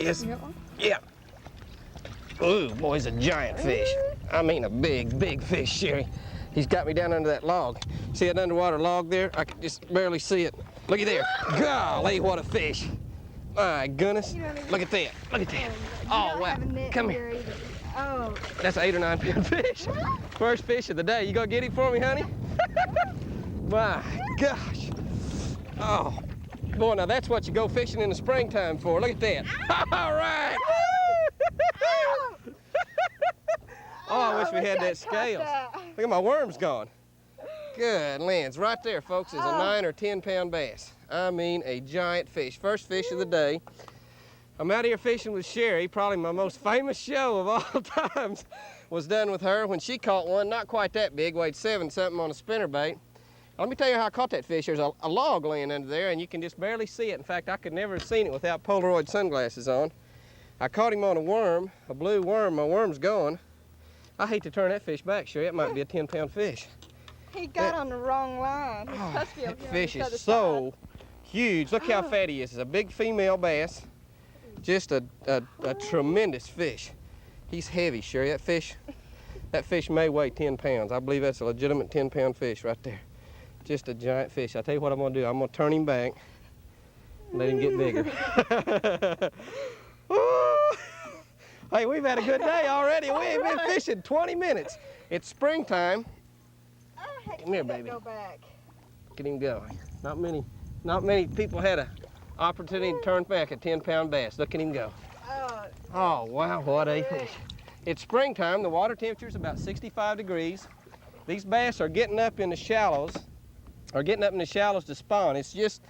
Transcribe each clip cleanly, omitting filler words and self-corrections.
is. Yeah. Ooh, boy, he's a giant fish. I mean a big, big fish, Sherry. He's got me down under that log. See that underwater log there? I can just barely see it. Look at there. Golly, what a fish. My goodness. Look at that. Look at that. Oh, wow. Come here. Oh. That's an 8 or 9 pound fish. First fish of the day. You gonna get it for me, honey? My gosh. Oh, boy, now that's what you go fishing in the springtime for. Look at that. All right. Oh, I wish we had that scales. Look at my worms gone. Good lands. Right there, folks, is a 9 or 10 pound bass. I mean a giant fish. First fish of the day. I'm out here fishing with Sherry. Probably my most famous show of all times was done with her when she caught one, not quite that big, weighed 7-something on a spinnerbait. Let me tell you how I caught that fish. There's a log laying under there and you can just barely see it. In fact, I could never have seen it without Polaroid sunglasses on. I caught him on a worm, a blue worm. My worm's gone. I hate to turn that fish back, Sherry. It might be a 10 pound fish. He got on the wrong line. That fish is so huge. Look how fat he is. It's a big female bass. Just a tremendous fish. He's heavy, Sherry. That fish may weigh 10 pounds. I believe that's a legitimate 10 pound fish right there. Just a giant fish. I'll tell you what I'm gonna do. I'm gonna turn him back and let him get bigger. Hey, we've had a good day already. We ain't been fishing 20 minutes. It's springtime. Come here, baby. Go back. Look at him go. Not many people had an opportunity to turn back a 10 pound bass. Look at him go. Oh, wow, what a fish. It's springtime. The water temperature is about 65 degrees. These bass are getting up in the shallows, to spawn. It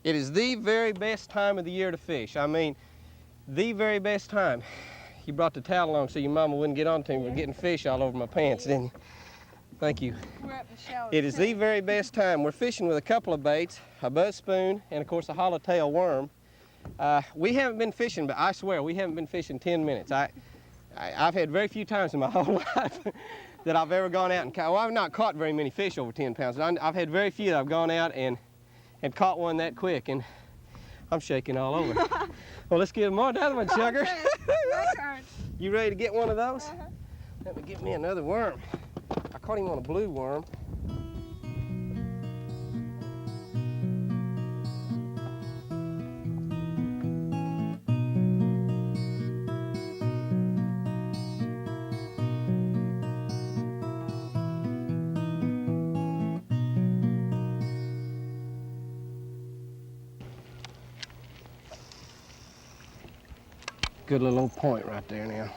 is the very best time of the year to fish. I mean, the very best time. You brought the towel along so your mama wouldn't get on to me for getting fish all over my pants, didn't you? Thank you. We're at the shallows. It is the very best time. We're fishing with a couple of baits, a buzz spoon, and of course a hollowtail worm. We haven't been fishing, but I swear we haven't been fishing 10 minutes. I've had very few times in my whole life that I've ever gone out and caught. Well, I've not caught very many fish over 10 pounds. I've had very few that I've gone out and caught one that quick, and I'm shaking all over. Well, let's get another one, sugar. You ready to get one of those? Let me get me another worm. I caught him on a blue worm. Good little point right there now.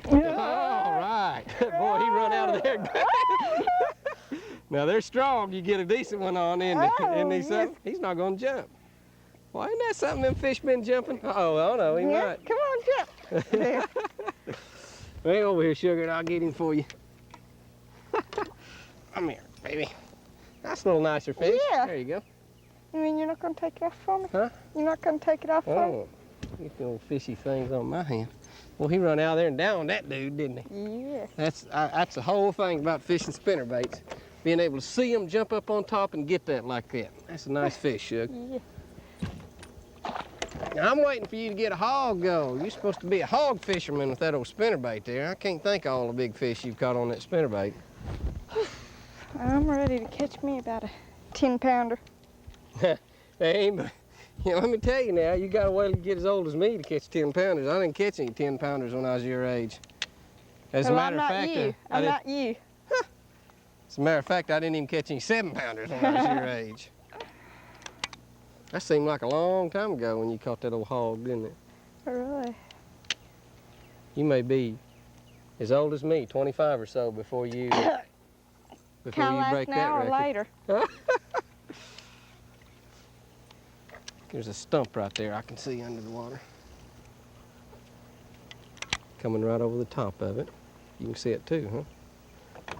All right. Boy, he run out of there. Now they're strong. You get a decent one on in yes. He's not going to jump. Why isn't that something them fish been jumping? Oh no, he might. Come on, jump. Hang over here, sugar, and I'll get him for you. Come here, baby. That's a little nicer fish. Yeah. There you go. You mean you're not going to take it off for me? Huh? You're not going to take it off for me? Oh, get the old fishy things on my hand. Well, he run out there and down that dude, didn't he? Yeah. That's the whole thing about fishing spinnerbaits. Being able to see them jump up on top and get that like that. That's a nice fish, Shug. Yeah. Now, I'm waiting for you to get a hog go. You're supposed to be a hog fisherman with that old spinnerbait there. I can't think of all the big fish you've caught on that spinnerbait. I'm ready to catch me about a 10 pounder. Hey, but let me tell you now, you got to wait till you get as old as me to catch 10 pounders. I didn't catch any 10 pounders when I was your age. As a matter of fact, I'm not you. As a matter of fact, I didn't even catch any 7 pounders when I was your age. That seemed like a long time ago when you caught that old hog, didn't it? Really? You may be as old as me, 25 or so, before you break that now record. Or later. There's a stump right there I can see under the water. Coming right over the top of it. You can see it too, huh?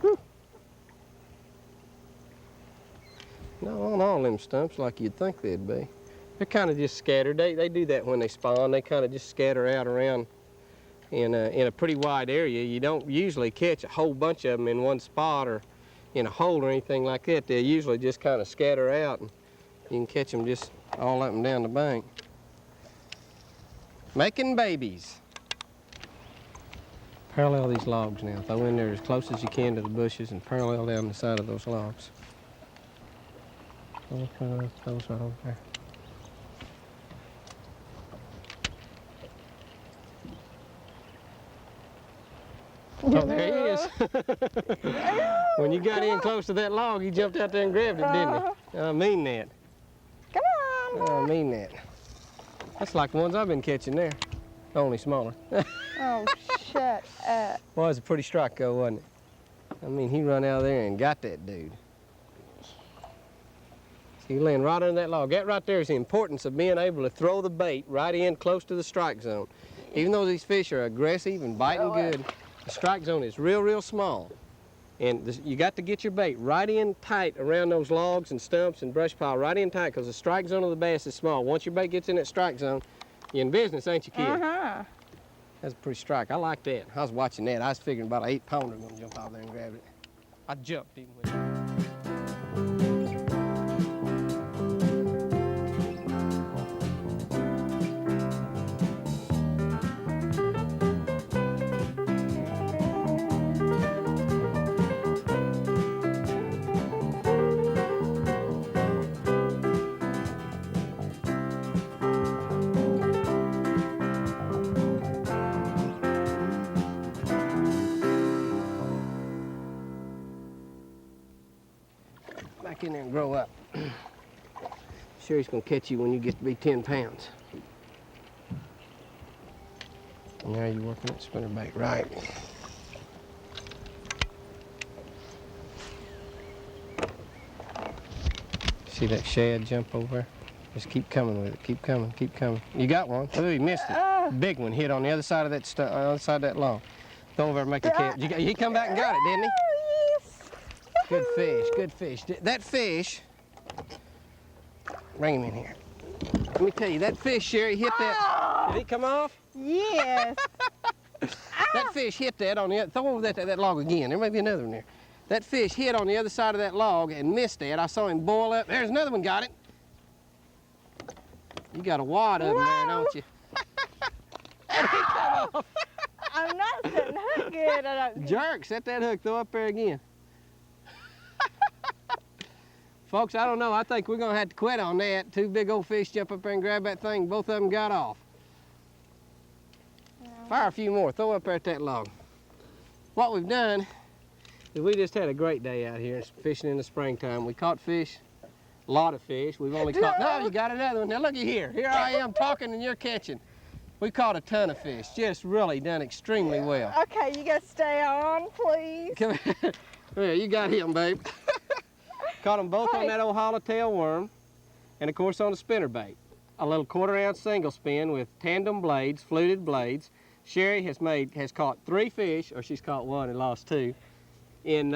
Whew. Not on all them stumps like you'd think they'd be. They're kind of just scattered. They do that when they spawn. They kind of just scatter out around in a pretty wide area. You don't usually catch a whole bunch of them in one spot or in a hole or anything like that. They usually just kind of scatter out, and you can catch them just all up and down the bank. Making babies. Parallel these logs now. Throw in there as close as you can to the bushes and parallel down the side of those logs. Those right over there. Oh, there he is. When you got in close to that log, he jumped out there and grabbed it, didn't he? I mean that. Come on. I mean that. That's like the ones I've been catching there, only smaller. Oh, shut up. Well, it was a pretty strike though, wasn't it? I mean, he run out there and got that dude. He laying right under that log. That right there is the importance of being able to throw the bait right in close to the strike zone. Even though these fish are aggressive and biting good, the strike zone is real, real small. And you got to get your bait right in tight around those logs and stumps and brush pile, right in tight, because the strike zone of the bass is small. Once your bait gets in that strike zone, you're in business, ain't you, kid? Uh-huh. That's a pretty strike. I like that. I was watching that. I was figuring about an 8-pounder gonna jump out there and grab it. I jumped even with it. Back in there and grow up. Sherry's gonna catch you when you get to be 10 pounds. Now you're working that spinnerbait, right? See that shad jump over there? Just keep coming with it, keep coming, keep coming. You got one. Oh, you missed it. Big one hit on the other side of that other side of that log. Throw over and make a catch. He come back and got it, didn't he? Good fish, good fish. That fish, bring him in here. Let me tell you, that fish, Sherry, hit that. Did he come off? Yes. That fish hit that on the other, throw over that log again. There may be another one there. That fish hit on the other side of that log and missed that. I saw him boil up. There's another one, got it. You got a wad of them there, don't you? And he come off. I'm not setting the hook good. I don't. Jerk, set that hook, throw up there again. Folks, I don't know. I think we're gonna have to quit on that. Two big old fish jump up there and grab that thing. Both of them got off. No. Fire a few more. Throw up there at that log. What we've done is we just had a great day out here fishing in the springtime. We caught fish, a lot of fish. We've only caught, no, you got another one. Now looky here. Here I am talking and you're catching. We caught a ton of fish. Just really done extremely well. Okay, you gotta stay on, please. Come here. There, you got him, babe. Caught them both on that old hollowtail worm, and of course on a spinnerbait. A little 1/4-ounce single spin with tandem blades, fluted blades. Sherry has caught 3 fish, or she's caught 1 and lost 2, in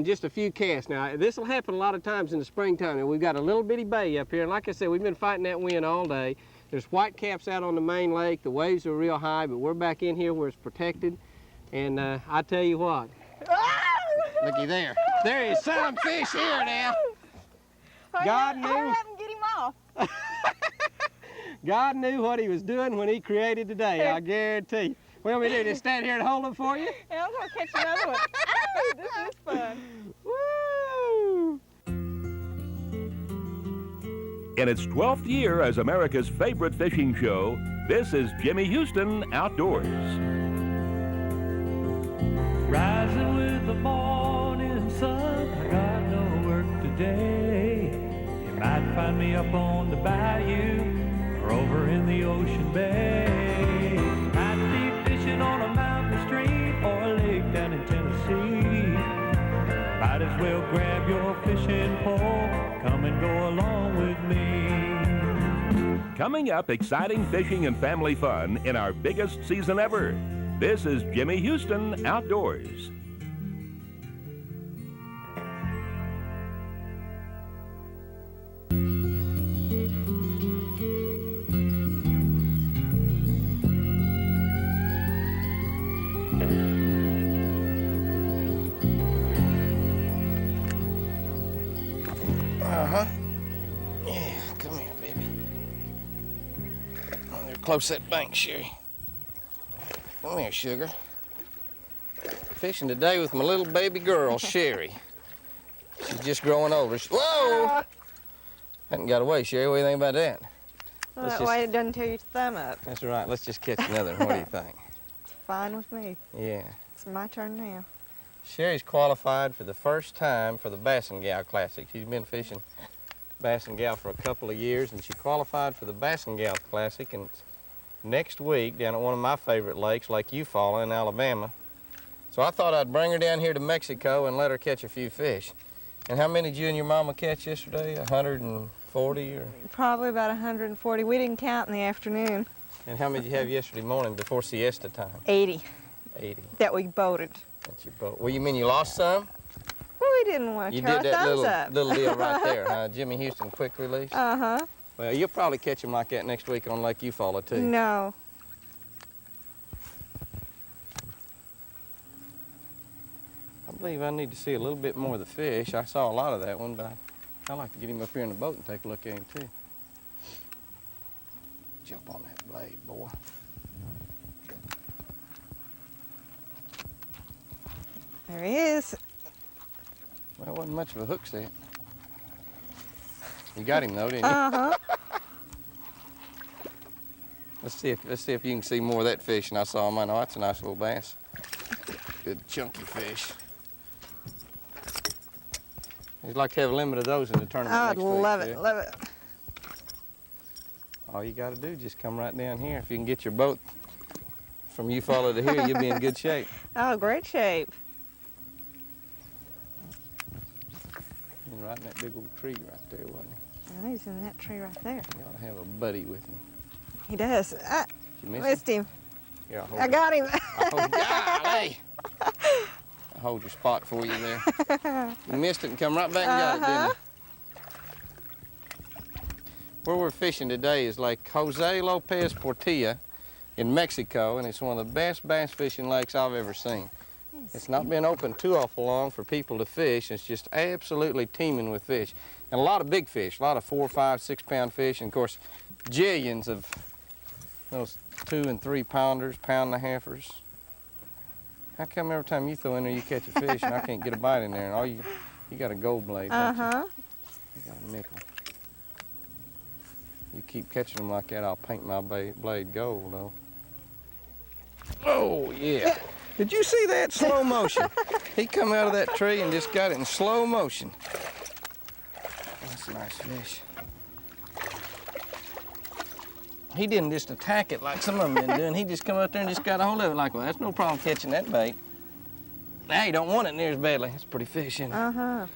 just a few casts. Now this will happen a lot of times in the springtime, and we've got a little bitty bay up here, and like I said, we've been fighting that wind all day. There's white caps out on the main lake. The waves are real high, but we're back in here where it's protected, and I tell you what. Looky there. There is some fish here now. God knew. Hurry up and get him off. God knew what he was doing when he created today, I guarantee you. What do we do, just stand here and hold him for you? Yeah, I'm gonna catch another one. Oh, this is fun. Woo! In its 12th year as America's favorite fishing show, this is Jimmy Houston Outdoors. Rising with the morning sun, I got no work today. You might find me up on the bayou or over in the ocean bay. Might be fishing on a mountain stream or a lake down in Tennessee. Might as well grab your fishing pole, come and go along with me. Coming up, exciting fishing and family fun in our biggest season ever. This is Jimmy Houston Outdoors. close that bank, Sherry. Come here, sugar. Fishing today with my little baby girl, Sherry. She's just growing older. Whoa! Hadn't got away, Sherry. What do you think about that? Well, that way it doesn't tear your thumb up. That's right. Let's just catch another one. What do you think? It's fine with me. Yeah. It's my turn now. Sherry's qualified for the first time for the Bass and Gal Classic. She's been fishing Bass and Gal for a couple of years, and she qualified for the Bass and Gal Classic, and it's next week down at one of my favorite lakes, Lake Eufaula in Alabama. So I thought I'd bring her down here to Mexico and let her catch a few fish. And how many did you and your mama catch yesterday? 140 or? Probably about 140. We didn't count in the afternoon. And how many did you have yesterday morning before siesta time? 80. 80. That we boated. That's your boat. Well, you mean you lost some? Well, we didn't want to You tear did our that thumbs up. little deal right there, huh? Jimmy Houston quick release? Uh-huh. Well, you'll probably catch them like that next week on Lake Eufaula, too. No. I believe I need to see a little bit more of the fish. I saw a lot of that one, but I'd like to get him up here in the boat and take a look at him, too. Jump on that blade, boy. There he is. Well, it wasn't much of a hook set. You got him, though, didn't you? Uh-huh. Let's see if you can see more of that fish than I saw mine. Oh, that's a nice little bass. Good chunky fish. You'd like to have a limit of those in the tournament I'd next week. love too. it, love it. All you got to do is just come right down here. If you can get your boat from Eufaula to here, you'll be in good shape. Oh, great shape. He's right in that big old tree right there, wasn't he? Oh, he's in that tree right there. You ought to have a buddy with him. He does. I Did you missed him. Here, I'll hold I it. got him. Oh, golly! I'll hold your spot for you there. You missed it and come right back and got it, didn't you? Where we're fishing today is Lake Jose Lopez Portilla in Mexico, and it's one of the best bass fishing lakes I've ever seen. It's not been open too awful long for people to fish. It's just absolutely teeming with fish. And a lot of big fish, a lot of 4, 5, 6 pound fish, and of course, jillions of those 2 and 3 pounders, pound and a halfers. How come every time you throw in there you catch a fish and I can't get a bite in there, and all you got a gold blade, don't you? Uh-huh. You got a nickel. You keep catching them like that, I'll paint my blade gold, though. Oh, yeah. Did you see that? Slow motion. He come out of that tree and just got it in slow motion. That's a nice fish. He didn't just attack it like some of them been doing. He just come out there and just got a hold of it like, well, that's no problem catching that bait. Now he don't want it near as badly. That's pretty fish, isn't it? Uh-huh.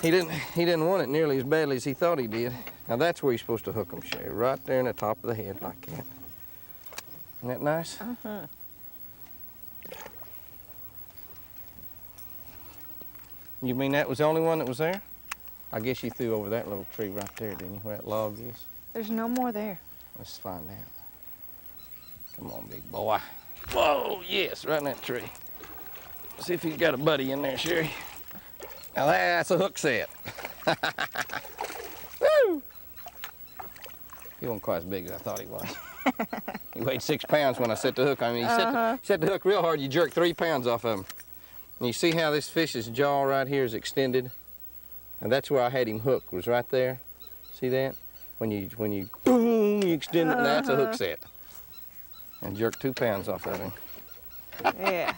He didn't want it nearly as badly as he thought he did. Now that's where you're supposed to hook them, Sherry, right there in the top of the head like that. Isn't that nice? Uh-huh. You mean that was the only one that was there? I guess you threw over that little tree right there, didn't you, where that log is? There's no more there. Let's find out. Come on, big boy. Whoa, yes, right in that tree. See if you got a buddy in there, Sherry. Now that's a hook set. Woo! He wasn't quite as big as I thought he was. He weighed 6 pounds when I set the hook. I mean, you set the hook real hard, you jerk 3 pounds off of him. And you see how this fish's jaw right here is extended? And that's where I had him hooked, was right there. See that? When you boom, you extend it, and that's a hook set. And jerk 2 pounds off of him. Yeah.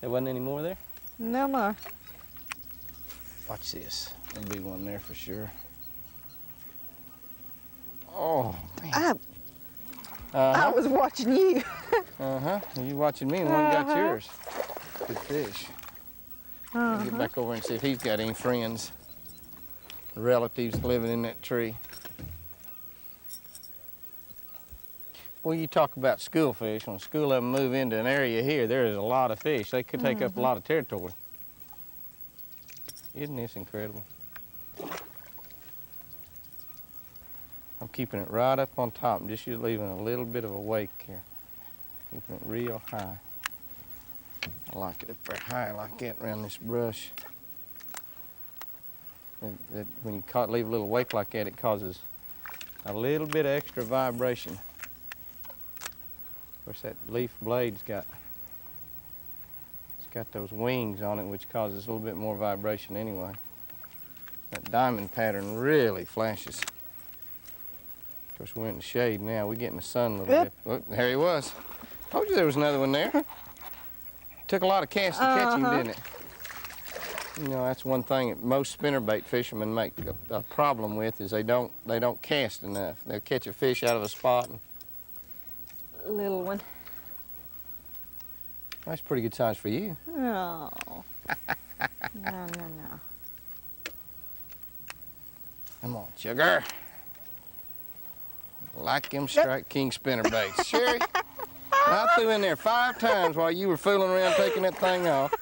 There wasn't any more there? No more. Watch this. There'll be one there for sure. Oh, man. I was watching you. Uh-huh. You watching me, and the one got yours. Good fish. I'll get back over and see if he's got any friends, relatives living in that tree. Well, you talk about school fish. When school of them move into an area here, there is a lot of fish. They could take up a lot of territory. Isn't this incredible? I'm keeping it right up on top. I'm just leaving a little bit of a wake here. Keeping it real high. I like it up there high like that around this brush. When you leave a little wake like that, it causes a little bit of extra vibration Of course, that leaf blade's got those wings on it, which causes a little bit more vibration anyway. That diamond pattern really flashes. Of course, we're in the shade now. We get in the sun a little bit. Oh, there he was. Told you there was another one there. Took a lot of casts to catch him, didn't it? You know, that's one thing that most spinnerbait fishermen make a problem with, is they don't cast enough. They'll catch a fish out of a spot. And Little one. that's pretty good size for you. No. No. Come on, sugar. Like them Strike King spinnerbaits. Sherry, I threw in there 5 times while you were fooling around taking that thing off.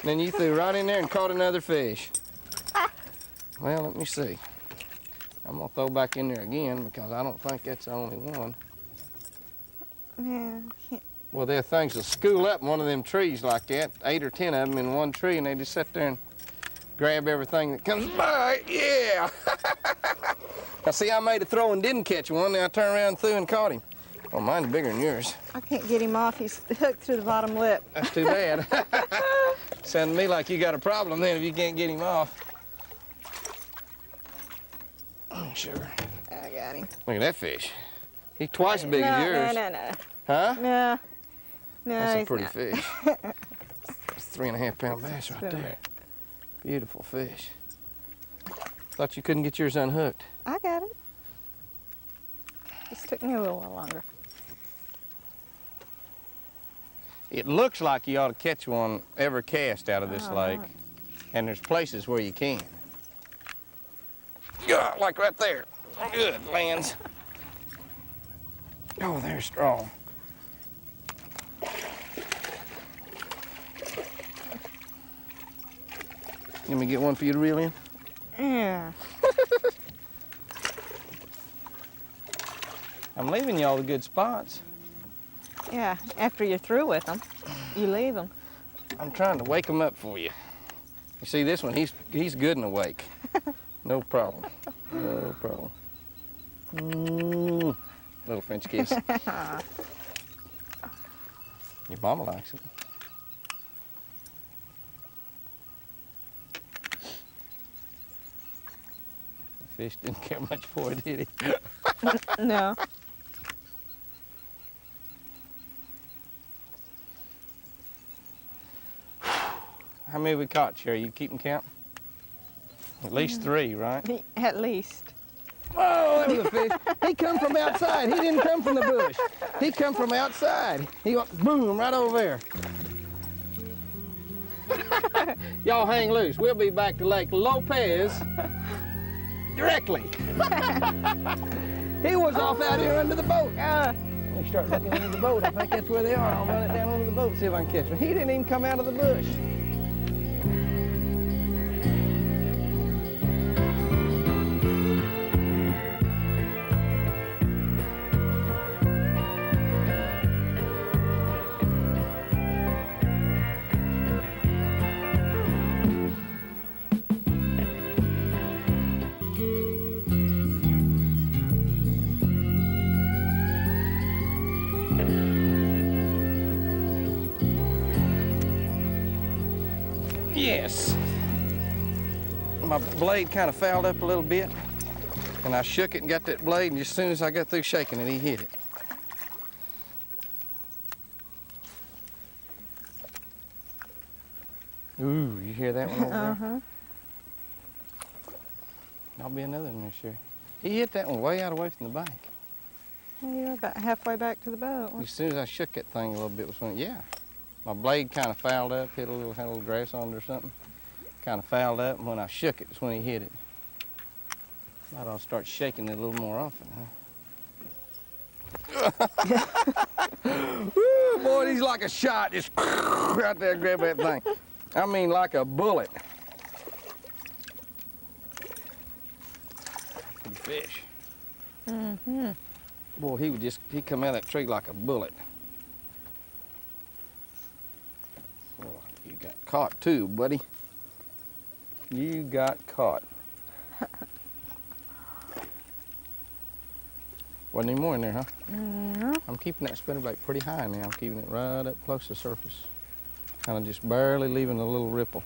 And then you threw right in there and caught another fish. Well, let me see. I'm gonna throw back in there again because I don't think that's the only one. Yeah. Well, there are things that school up in one of them trees like that, 8 or 10 of them in one tree, and they just sit there and grab everything that comes by. Yeah! Now, see, I made a throw and didn't catch one, then I turned around and threw and caught him. Well, mine's bigger than yours. I can't get him off. He's hooked through the bottom lip. That's too bad. Sounded to me like you got a problem then if you can't get him off. Sure. I got him. Look at that fish. He's twice as big as yours. No. Huh? No. That's a he's pretty not. fish. It's 3.5 pound bass right there. Beautiful fish. Thought you couldn't get yours unhooked. I got it. Just took me a little while longer. It looks like you ought to catch one every cast out of this lake. And there's places where you can. Yeah, like right there. Good, lands. Oh, they're strong. Let me get one for you to reel in. Yeah. I'm leaving you all the good spots. Yeah, after you're through with them, you leave them. I'm trying to wake them up for you. You see this one, he's good and awake. No problem. No problem. Little French kiss. Your mama likes it. The fish didn't care much for it, did he? No. How many we caught, Sherry? You keeping count? At least 3, right? At least. Oh, that was a fish. He come from outside. He didn't come from the bush. He come from outside. He went boom right over there. Y'all hang loose. We'll be back to Lake Lopez directly. He was off out here under the boat. Let me start looking under the boat. I think that's where they are. I'll run it down under the boat and see if I can catch him. He didn't even come out of the bush. Yes. My blade kind of fouled up a little bit, and I shook it and got that blade, and as soon as I got through shaking it, he hit it. Ooh, you hear that one over there? There'll be another in there, Sherry. He hit that one way out away from the bank. Well, you're about halfway back to the boat. As soon as I shook that thing a little bit, was when, yeah. My blade kind of fouled up, had a little grass on it or something. Kind of fouled up, and when I shook it, that's when he hit it. Might ought to start shaking it a little more often, huh? Woo, boy, he's like a shot, just right there, grab that thing. I mean, like a bullet. Pretty fish. Boy, he come out of that tree like a bullet. Boy, you got caught too, buddy. You got caught. Wasn't any more in there, huh? No. I'm keeping that spinnerbait pretty high now. I'm keeping it right up close to the surface. Kind of just barely leaving a little ripple,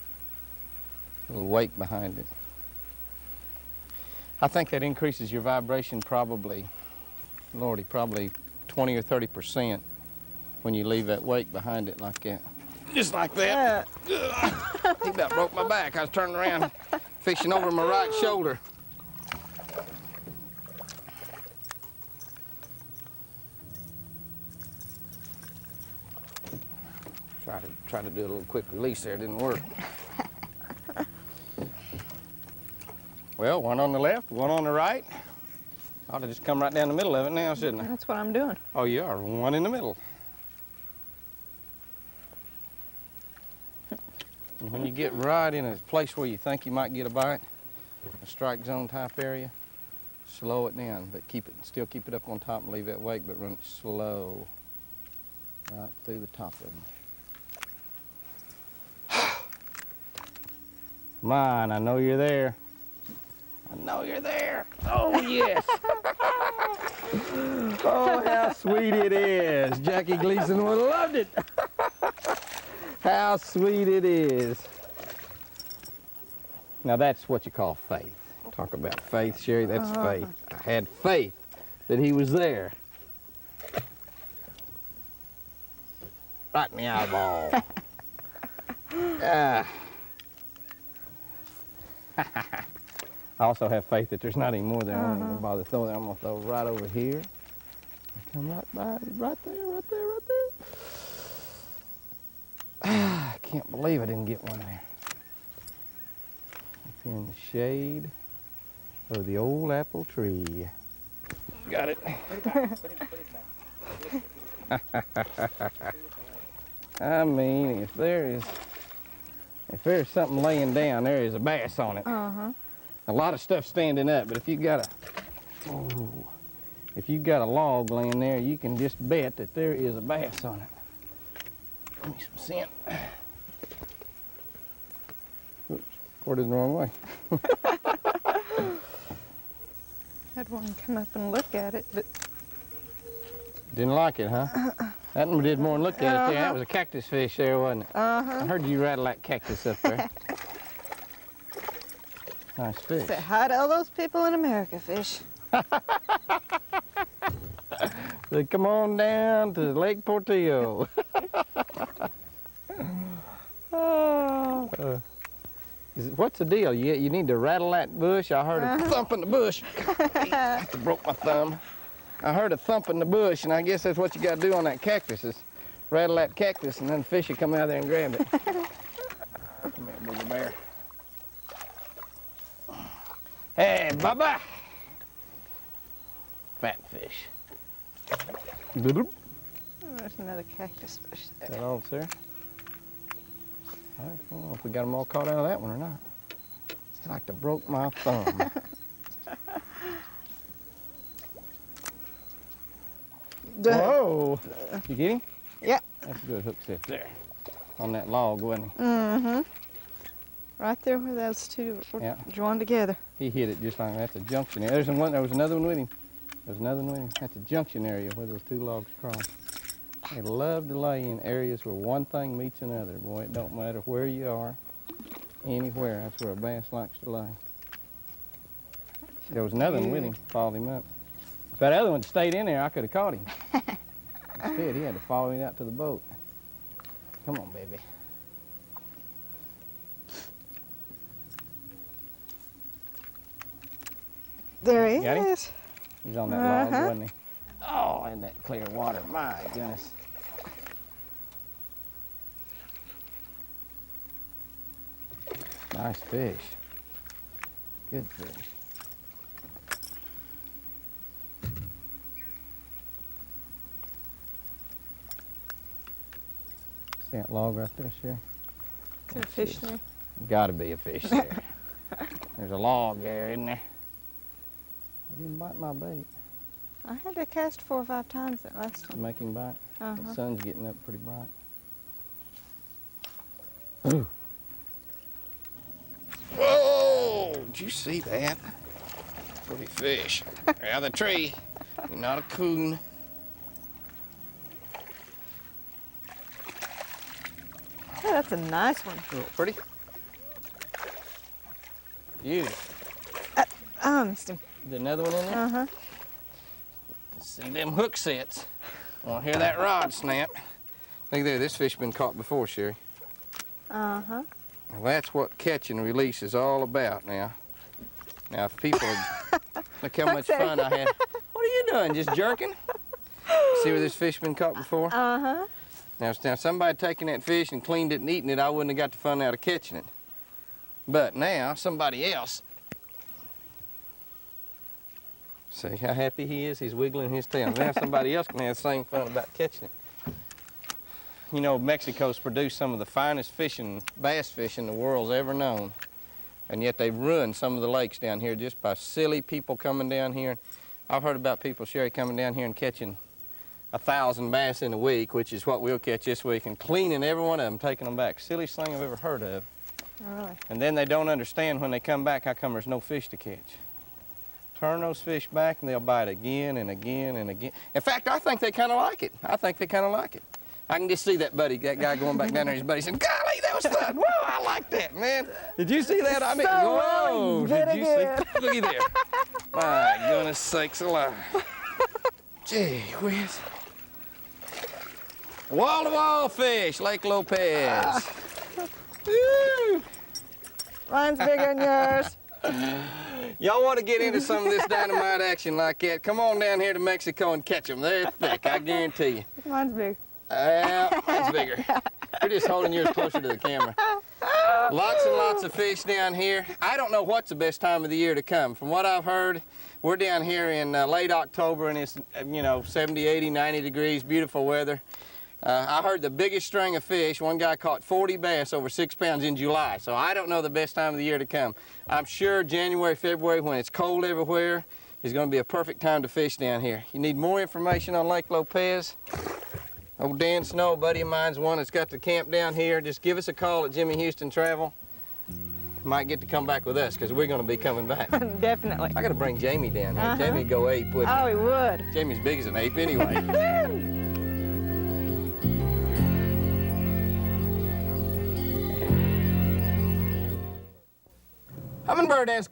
a little wake behind it. I think that increases your vibration probably, Lordy, probably 20 or 30% when you leave that wake behind it like that. Just like that. He about broke my back. I was turning around, fishing over my right shoulder. Try to do a little quick release there. It didn't work. Well, one on the left, one on the right. Ought to just come right down the middle of it now, shouldn't I? That's what I'm doing. Oh, you are. One in the middle. And when you get right in a place where you think you might get a bite, a strike zone type area, slow it down, but still keep it up on top and leave that wake, but run it slow right through the top of them. Come on, I know you're there. I know you're there. Oh, yes. Oh, how sweet it is. Jackie Gleason would have loved it. How sweet it is. Now, that's what you call faith. Talk about faith, Sherry, that's faith. I had faith that he was there. Right in the eyeball. I also have faith that there's not any more there. I ain't gonna bother throwing it. I'm gonna throw it right over here. Come right by, right there, right there, right there. I can't believe I didn't get one there. Up here in the shade of the old apple tree. Got it. I mean, if there's something laying down, there is a bass on it. A lot of stuff standing up, but if you got a log laying there, you can just bet that there is a bass on it. Give me some scent. Oops, poured it the wrong way. Had one come up and look at it, but Didn't like it, huh? That one did more than look at it there. That was a cactus fish there, wasn't it? I heard you rattle that cactus up there. Nice fish. say hi to all those people in America, fish. So come on down to Lake Portillo. What's the deal? You need to rattle that bush. I heard a thump in the bush. I broke my thumb. I heard a thump in the bush, and I guess that's what you got to do on that cactus is rattle that cactus, and then the fish will come out there and grab it. Come here, booger bear. Hey, bye-bye. Fat fish. Oh, there's another cactus fish there. That all, sir? I don't know if we got them all caught out of that one or not. It's like to broke my thumb. Whoa! You get him? Yep. That's a good hook set there. On that log, wasn't he? Mm-hmm. Right there where those two were joined together. He hit it just like that. That's a junction area. There was another one with him. There's another one with him. That's a junction area where those two logs cross. They love to lay in areas where one thing meets another. Boy, it don't matter where you are, anywhere. That's where a bass likes to lay. There was another one with him, followed him up. If that other one stayed in there, I could have caught him. Instead, he had to follow me out to the boat. Come on, baby. There he Got him? is. He's on that log, wasn't he? Oh, in that clear water, my goodness. Nice fish. Good fish. See that log right there, Sherry? Is there a fish there? Gotta be a fish there. There's a log there, isn't there? He didn't bite my bait. I had to cast 4 or 5 times that last To one. make him bite. The sun's getting up pretty bright. Ooh. Whoa! Did you see that? Pretty fish. Out of the tree. You're not a coon. Oh, that's a nice one. Oh, pretty. Beauty. Oh, I missed him. Is there another one in there? Uh-huh. See them hook sets. I want to hear that rod snap. Look there, this fish been caught before, Sherri. Uh-huh. Well, that's what catch and release is all about now. Now, if people, look how much fun I had. What are you doing, just jerking? See where this fish been caught before? Uh-huh. Now, somebody taking that fish and cleaned it and eating it, I wouldn't have got the fun out of catching it. But now, somebody else, see how happy he is? He's wiggling his tail. Now somebody else can have the same fun about catching it. You know, Mexico's produced some of the finest fishing, bass fishing the world's ever known. And yet they've ruined some of the lakes down here just by silly people coming down here. I've heard about people, Sherri, coming down here and catching 1,000 bass in a week, which is what we'll catch this week, and cleaning every one of them, taking them back. Silliest thing I've ever heard of. Oh, really? And then they don't understand when they come back how come there's no fish to catch. Turn those fish back and they'll bite again and again and again. In fact, I think they kind of like it. I think they kind of like it. I can just see that guy going back down there, his buddy saying, golly, that was fun. Whoa, I like that, man. Did you see that? I mean, whoa, did you see? Looky there. My goodness sakes alive. Gee whiz. Wall-to-wall fish, Lake Lopez. Woo. Mine's bigger than yours. Y'all want to get into some of this dynamite action like that, come on down here to Mexico and catch them. They're thick, I guarantee you. Mine's big. Mine's bigger. We're just holding yours closer to the camera. Lots and lots of fish down here. I don't know what's the best time of the year to come. From what I've heard, we're down here in late October and it's, 70, 80, 90 degrees, beautiful weather. I heard the biggest string of fish, one guy caught 40 bass over 6 pounds in July, so I don't know the best time of the year to come. I'm sure January, February, when it's cold everywhere, is going to be a perfect time to fish down here. You need more information on Lake Lopez? Old Dan Snow, a buddy of mine's one that's got the camp down here. Just give us a call at Jimmy Houston Travel. Might get to come back with us, because we're going to be coming back. Definitely. I got to bring Jamie down here. Jamie would go ape, wouldn't he? Oh, he would. Jamie's big as an ape anyway. Hummingbird has